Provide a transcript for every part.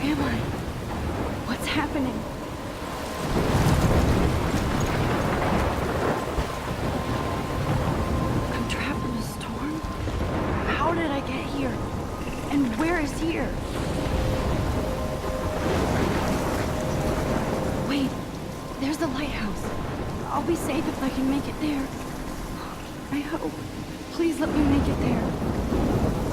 am I? What's happening? I'm trapped in a storm? How did I get here? And where is here? Wait, there's the lighthouse. I'll be safe if I can make it there. I hope. Please let me make it there.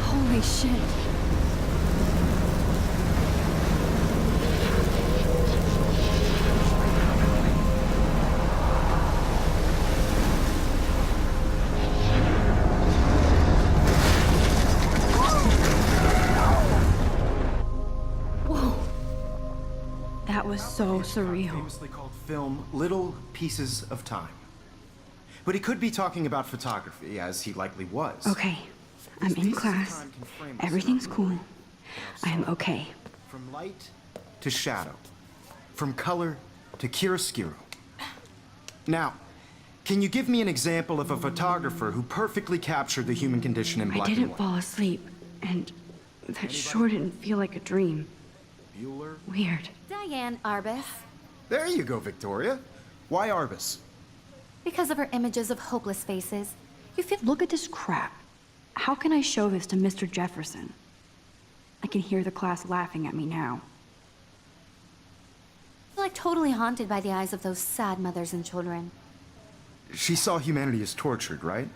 Holy shit. Whoa. That was so surreal. Famously called film Little Pieces of Time. But he could be talking about photography, as he likely was. Okay, I'm in class. Everything's cool. I am okay. From light to shadow. From color to chiaroscuro. Now, can you give me an example of a photographer who perfectly captured the human condition in I black and didn't white? fall asleep, and that sure didn't feel like a dream. Bueller? Weird. Diane Arbus. There you go, Victoria. Why Arbus? Because of her images of hopeless faces. You feel Look at this crap. How can I show this to Mr. Jefferson? I can hear the class laughing at me now. like totally haunted by the eyes of those sad mothers and children. She saw humanity as tortured, right?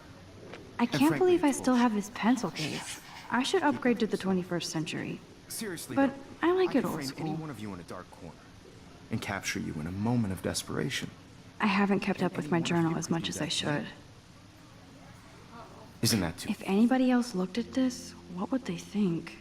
I can't frankly, believe I it's still have this pencil case. I should upgrade to the 21st century. Seriously, But though, I like it could old frame school. any one of you in a dark corner and capture you in a moment of desperation. I haven't kept up with my journal as much as I should. Isn't that too? If anybody else looked at this, what would they think?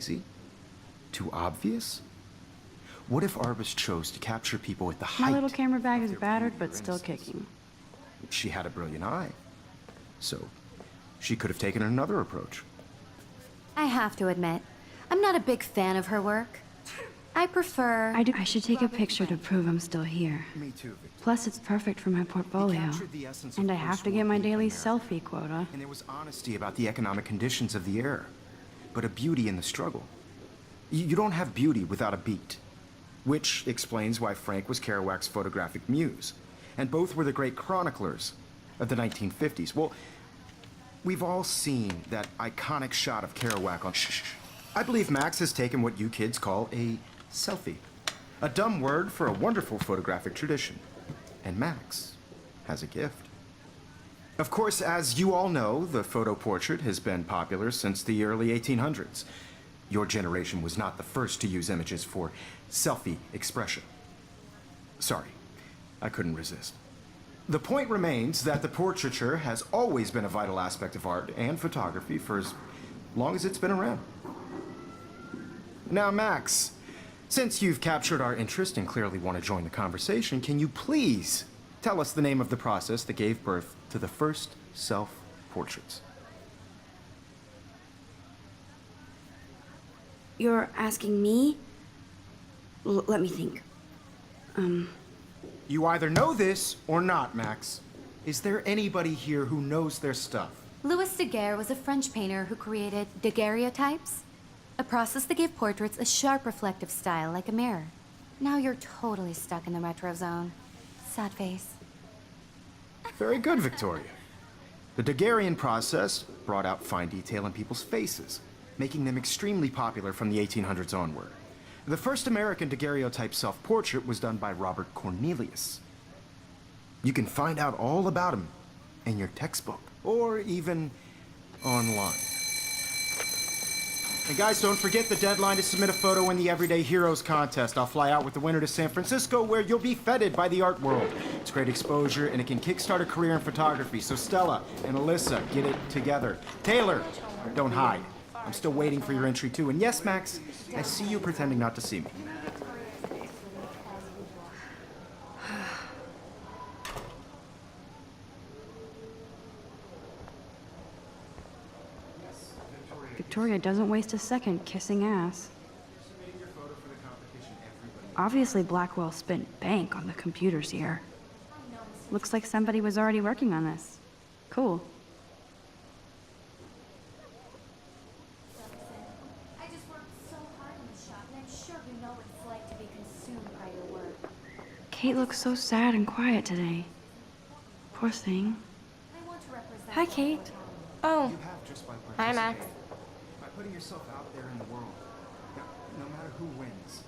easy? Too obvious? What if Arbus chose to capture people at the height? My little camera bag of is their battered, beauty or but still innocence? kicking. She had a brilliant eye. So, she could have taken another approach. I have to admit, I'm not a big fan of her work. I prefer... I should take a picture to prove I'm still here. Me too, Victor. Plus, it's perfect for my portfolio. captured the essence of And I have to get post-war my beauty daily in America. selfie quota. And there was honesty about the economic conditions of the era, but a beauty in the struggle. You don't have beauty without a beat. Which explains why Frank was Kerouac's photographic muse. And both were the great chroniclers of the 1950s. Well, we've all seen that iconic shot of Kerouac on Shh. I believe Max has taken what you kids call a selfie. A dumb word for a wonderful photographic tradition. And Max has a gift. Of course, as you all know, the photo portrait has been popular since the early 1800s. Your generation was not the first to use images for selfie expression. Sorry, I couldn't resist. The point remains that the portraiture has always been a vital aspect of art and photography for as long as it's been around. Now, Max, since you've captured our interest and clearly want to join the conversation, can you please tell us the name of the process that gave birth to the first self-portraits? You're asking me? Let me think. You either know this or not, Max. Is there anybody here who knows their stuff? Louis Daguerre was a French painter who created daguerreotypes, a process that gave portraits a sharp reflective style like a mirror. Now you're totally stuck in the retro zone. Sad face. Very good, Victoria. The Daguerrean process brought out fine detail in people's faces, making them extremely popular from the 1800s onward. The first American daguerreotype self-portrait was done by Robert Cornelius. You can find out all about him in your textbook, or even online. And guys, don't forget the deadline to submit a photo in the Everyday Heroes contest. I'll fly out with the winner to San Francisco, where you'll be feted by the art world. It's great exposure, and it can kickstart a career in photography. So Stella and Alyssa, get it together. Taylor, don't hide. I'm still waiting for your entry, too. And yes, Max, I see you pretending not to see me. Victoria doesn't waste a second kissing ass. Obviously, Blackwell spent bank on the computers here. Looks like somebody was already working on this. Cool. I just worked so hard in the shop, and I'm sure you know what it's like to be consumed by your work. Kate looks so sad and quiet today. Poor thing. I want to represent... Hi, Kate. Oh, You have just by hi, Max. participating. By putting yourself out there in the world. No matter who wins.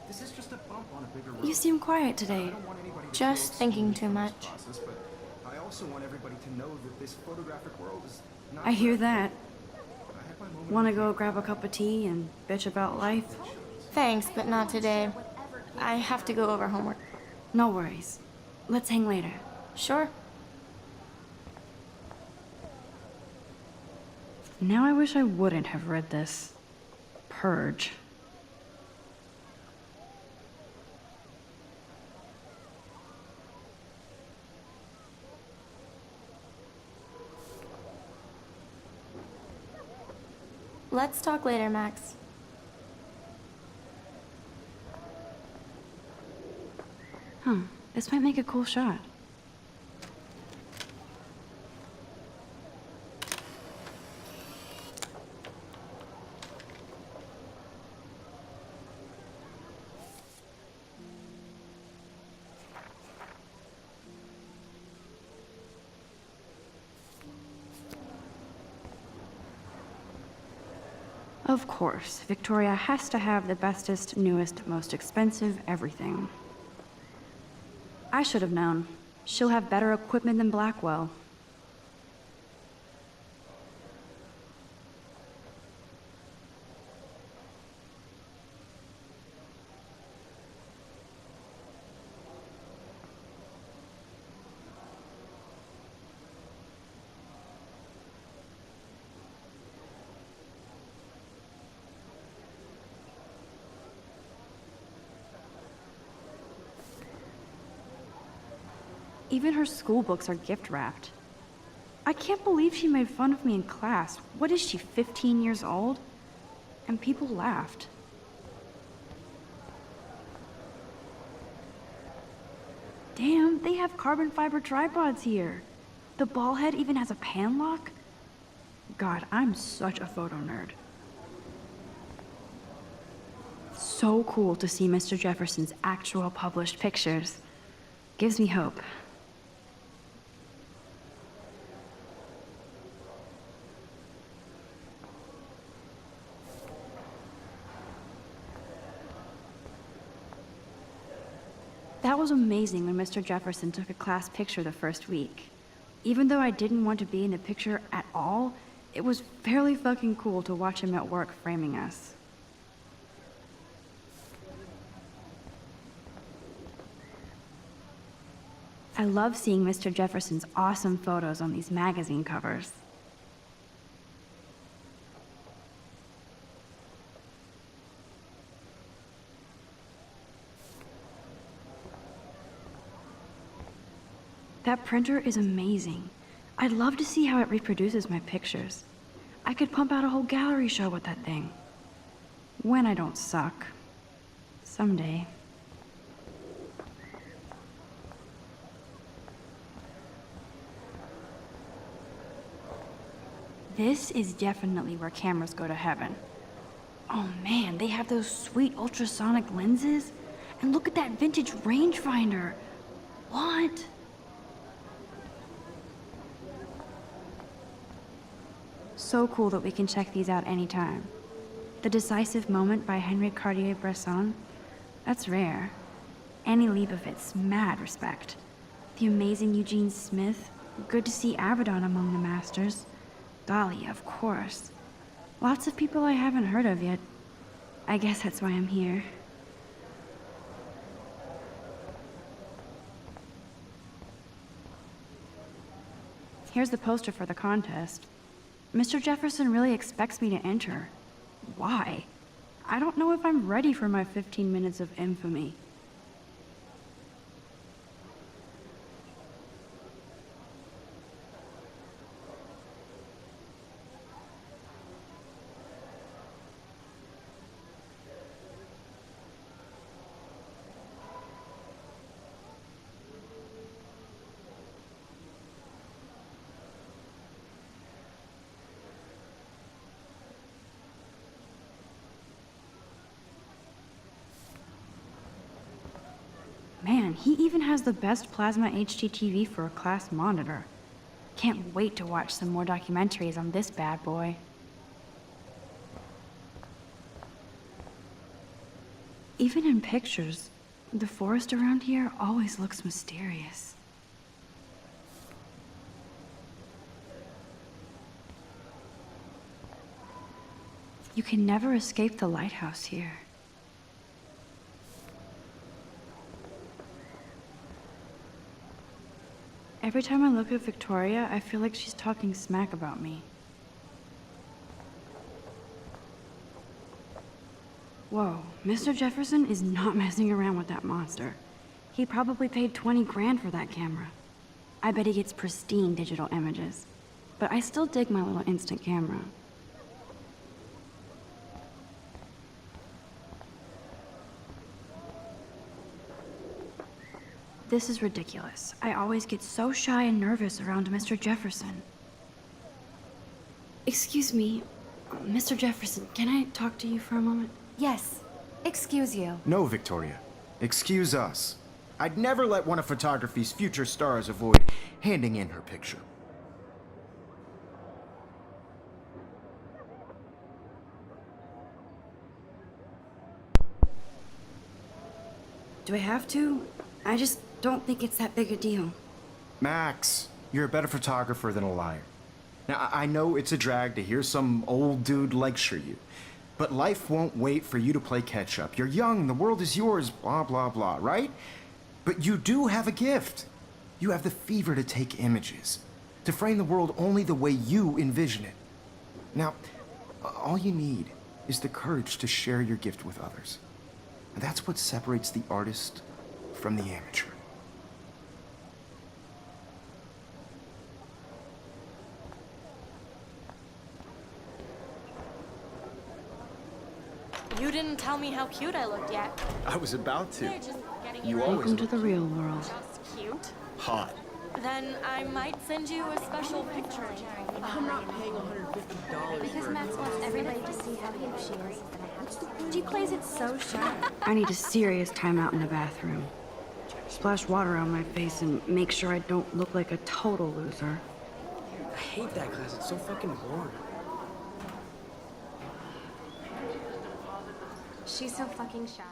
This is just a bump on a bigger road. You seem quiet today. I don't want anybody to Just feel thinking excluded too from this much. process, but I also want everybody to know that this photographic world is not I hear forever. that. I had my moment Want to of go grab a cup of tea and bitch about life? Thanks, but not today. I have to go over homework. No worries. Let's hang later. Sure. Now I wish I wouldn't have read this. Purge. Let's talk later, Max. Huh. This might make a cool shot. Of course, Victoria has to have the bestest, newest, most expensive everything. I should have known. She'll have better equipment than Blackwell. Even her school books are gift wrapped. I can't believe she made fun of me in class. What is she, 15 years old? And people laughed. Damn, they have carbon fiber tripods here. The ball head even has a pan lock. God, I'm such a photo nerd. So cool to see Mr. Jefferson's actual published pictures. Gives me hope. That was amazing when Mr. Jefferson took a class picture the first week. Even though I didn't want to be in the picture at all, it was fairly fucking cool to watch him at work framing us. I love seeing Mr. Jefferson's awesome photos on these magazine covers. That printer is amazing. I'd love to see how it reproduces my pictures. I could pump out a whole gallery show with that thing. When I don't suck. Someday. This is definitely where cameras go to heaven. Oh man, they have those sweet ultrasonic lenses. And look at that vintage rangefinder. What? So cool that we can check these out anytime. The Decisive Moment by Henry Cartier-Bresson, that's rare. Annie Leibovitz, mad respect. The amazing Eugene Smith, good to see Avedon among the masters. Golly, of course. Lots of people I haven't heard of yet. I guess that's why I'm here. Here's the poster for the contest. Mr. Jefferson really expects me to enter. Why? I don't know if I'm ready for my 15 minutes of infamy. Man, he even has the best plasma HDTV for a class monitor. Can't wait to watch some more documentaries on this bad boy. Even in pictures, the forest around here always looks mysterious. You can never escape the lighthouse here. Every time I look at Victoria, I feel like she's talking smack about me. Whoa, Mr. Jefferson is not messing around with that monster. He probably paid 20 grand for that camera. I bet he gets pristine digital images. But I still dig my little instant camera. This is ridiculous. I always get so shy and nervous around Mr. Jefferson. Excuse me, Mr. Jefferson, can I talk to you for a moment? Yes. Excuse you. No, Victoria. Excuse us. I'd never let one of photography's future stars avoid handing in her picture. Do I have to? I just don't think it's that big a deal. Max, you're a better photographer than a liar. Now, I know it's a drag to hear some old dude lecture you, but life won't wait for you to play catch-up. You're young, the world is yours, blah, blah, blah, right? But you do have a gift. You have the fever to take images, to frame the world only the way you envision it. Now, all you need is the courage to share your gift with others. And that's what separates the artist from the amateur. You didn't tell me how cute I looked yet. I was about to. They're just getting You you always Welcome to look the real world. just cute. hot. Then I might send you a special picture. I'm not paying $150 Because for Max wants everybody to see how cute she is. She plays it so sharp. I need a serious timeout in the bathroom. Splash water on my face and make sure I don't look like a total loser. I hate that class. It's so fucking boring. She's so fucking shy.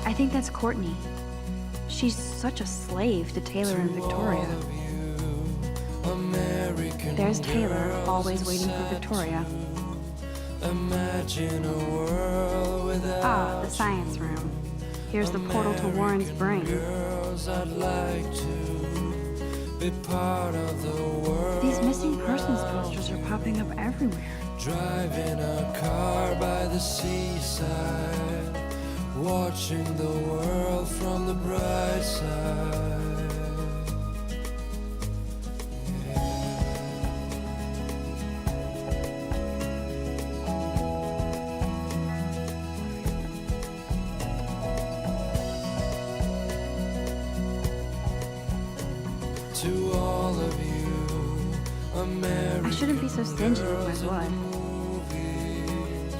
I think that's Courtney. She's such a slave to Taylor and Victoria. There's Taylor, always waiting for Victoria. Ah, the science room. Here's the portal to Warren's brain. These missing persons posters are popping up everywhere. Driving a car by the seaside, watching the world from the bright side. To all of you, American I shouldn't be so stingy with my blood. movies,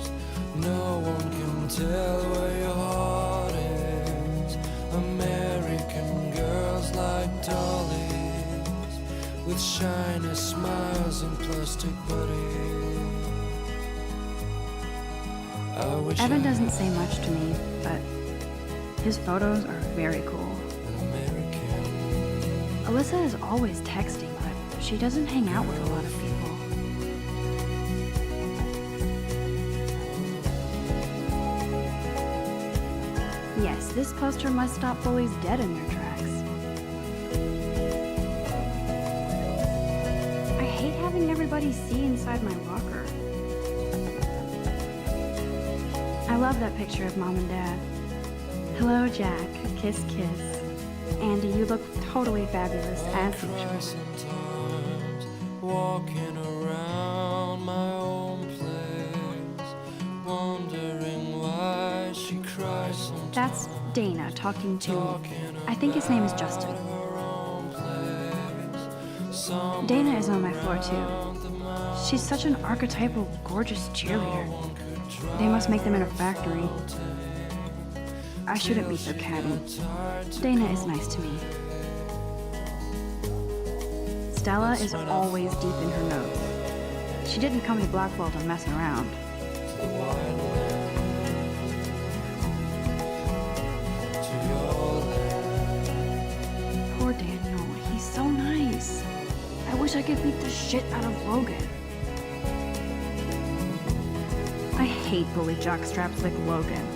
no one can tell where your heart is. American girls like dollies, with shiny smiles and plastic bodies. I wish Evan I doesn't say much to me, but his photos are very cool. had an American. Alyssa is always texting, but she doesn't hang out with a lot of people. Yes, this poster must stop bullies dead in their tracks. I hate having everybody see inside my locker. I love that picture of Mom and Dad. Hello, Jack. Kiss, kiss. Andy, you look totally fabulous, as usual. Sometimes walking around my own place, wondering why she cries sometimes. That's Dana talking to, I think his name is Justin. Her own place. Some Dana is on my floor too. She's such an archetypal, gorgeous cheerleader. They must make them in a factory. I shouldn't be so catty. Dana is nice to me. Stella is always deep in her notes. She didn't come to Blackwell to mess around. Poor Daniel, he's so nice. I wish I could beat the shit out of Logan. I hate bully jockstraps like Logan.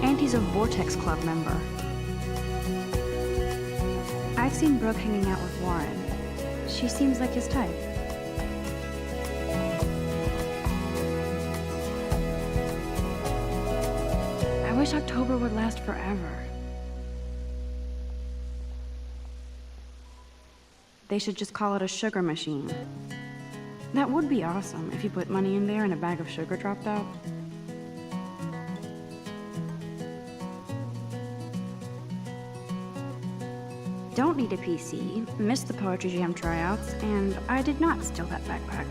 And he's a Vortex Club member. I've seen Brooke hanging out with Warren. She seems like his type. I wish October would last forever. They should just call it a sugar machine. That would be awesome if you put money in there and a bag of sugar dropped out. Don't need a PC, missed the Poetry Jam tryouts, and I did not steal that backpack.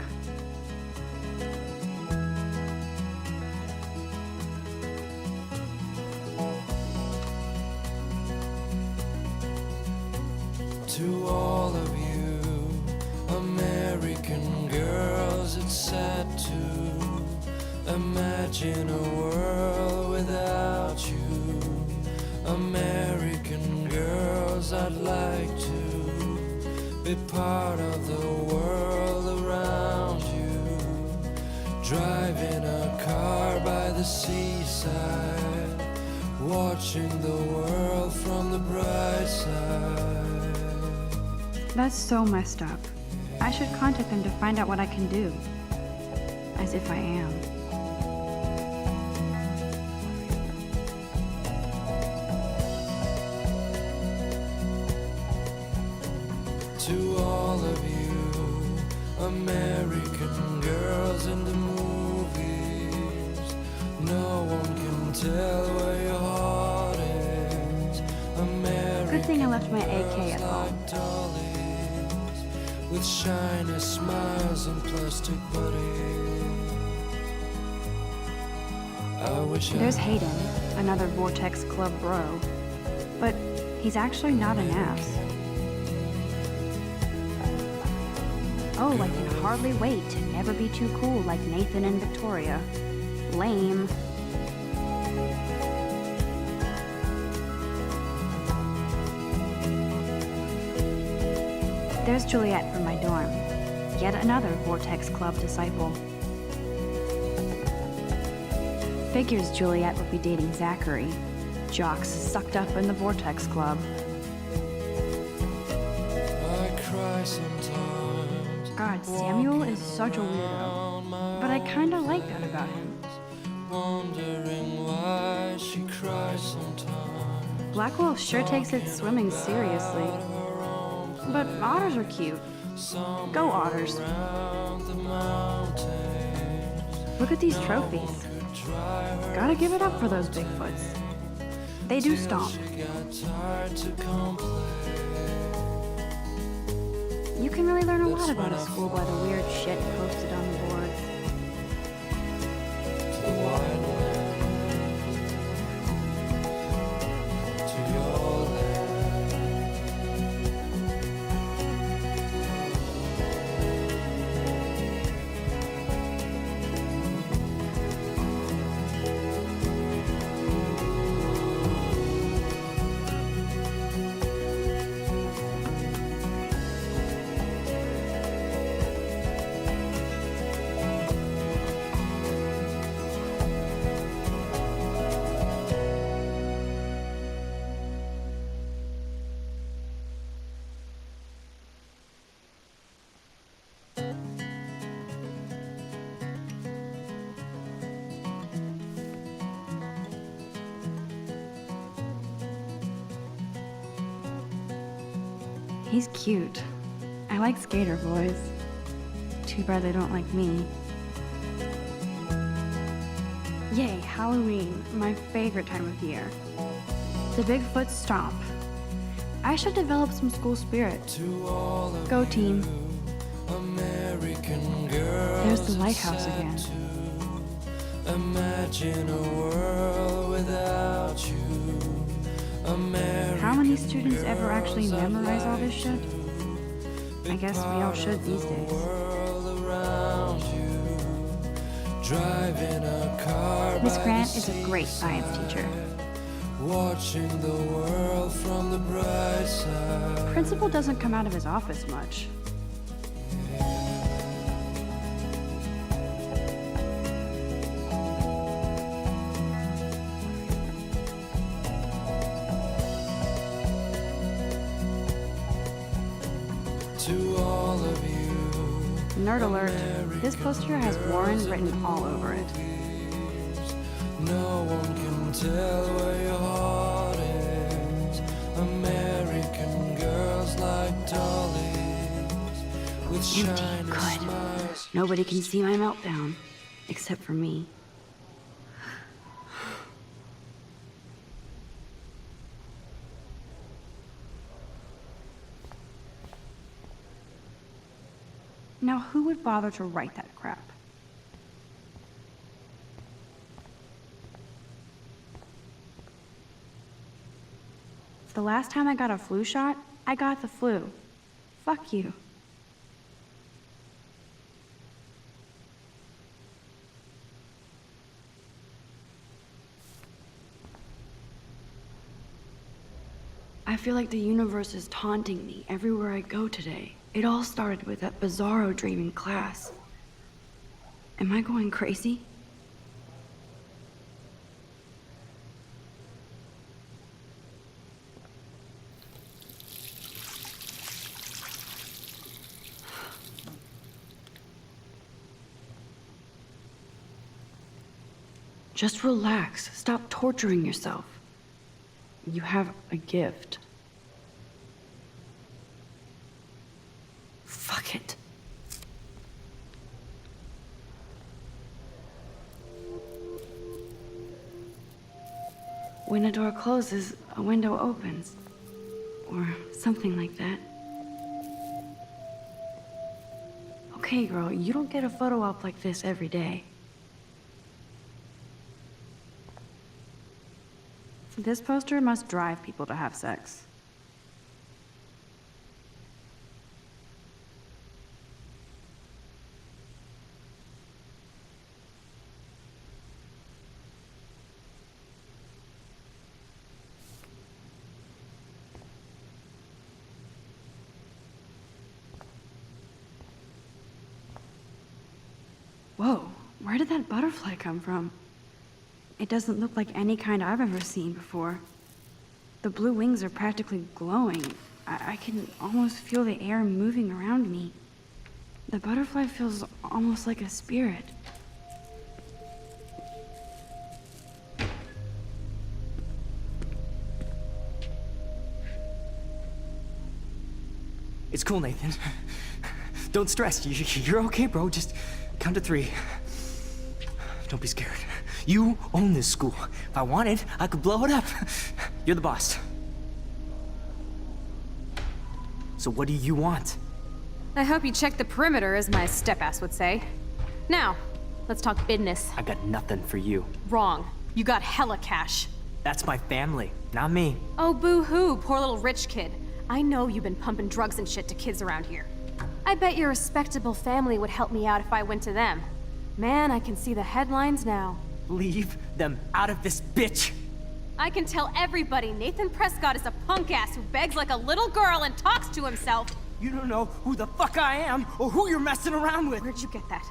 To all of you, American girls, it's sad to imagine a world without you. American girls, I'd like to be part of the world around you. Driving a car by the seaside, watching the world from the bright side. That's so messed up. I should contact them to find out what I can do. As if I am. To all of you American girls in the movies, no one can tell where your heart is. American Good thing I left my AK at home. like dollies, with shiny smiles and plastic buddies. I wish There's Hayden, another Vortex Club bro. But he's actually not an ass. Oh, I can hardly wait to never be too cool like Nathan and Victoria. Lame. There's Juliet from my dorm. Yet another Vortex Club disciple. Figures Juliet would be dating Zachary. Jocks sucked up in the Vortex Club. I cry sometimes. God, Samuel is such a weirdo. But I kinda like that about him. Wondering why she cries sometimes. Blackwell sure takes its swimming seriously. But otters are cute. Go otters. Around the mountains, Look at these trophies. Gotta give it up for those Bigfoots. They do stomp. got tired to complain. You can really learn a lot about a school by the weird shit posted on the boards. To the wide land, to your land. He's cute. I like skater boys. Too bad they don't like me. Yay, Halloween, my favorite time of year. The Bigfoot Stomp. I should develop some school spirit. To all of Go team. American girls. There's the lighthouse again. Imagine a world without you. American How many students ever actually memorize all this shit? I guess we all should these days. world around you. Driving a car Miss by Grant the is a great science teacher. watching the world from the bright side. Principal doesn't come out of his office much. To all of you, Nerd alert, this poster has Warren written all over it. no one can tell where your heart is. American girls like dollies with shiny Good. smiles. Nobody can see my meltdown, except for me. Now, who would bother to write that crap? The last time I got a flu shot, I got the flu. Fuck you. I feel like the universe is taunting me everywhere I go today. It all started with that bizarro dream in class. Am I going crazy? Just relax. Stop torturing yourself. You have a gift. Fuck it. When a door closes, a window opens. Or something like that. Okay, girl, you don't get a photo op like this every day. This poster must drive people to have sex. Whoa, where did that butterfly come from? It doesn't look like any kind I've ever seen before. The blue wings are practically glowing. I can almost feel the air moving around me. The butterfly feels almost like a spirit. It's cool, Nathan. Don't stress. You're okay, bro. Just count to 3. Don't be scared. You own this school. If I wanted, I could blow it up. You're the boss. So what do you want? I hope you checked the perimeter, as my step-ass would say. Now, let's talk business. I got nothing for you. Wrong. You got hella cash. That's my family, not me. Oh, boo-hoo, poor little rich kid. I know you've been pumping drugs and shit to kids around here. I bet your respectable family would help me out if I went to them. Man, I can see the headlines now. Leave them out of this bitch! I can tell everybody Nathan Prescott is a punk ass who begs like a little girl and talks to himself. You don't know who the fuck I am or who you're messing around with. Where'd you get that?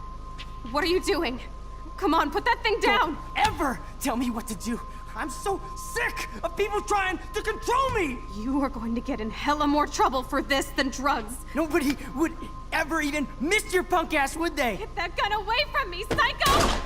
What are you doing? Come on, put that thing down! Don't ever tell me what to do. I'm so sick of people trying to control me! You are going to get in hella more trouble for this than drugs. Nobody would ever even miss your punk ass, would they? Get that gun away from me, psycho!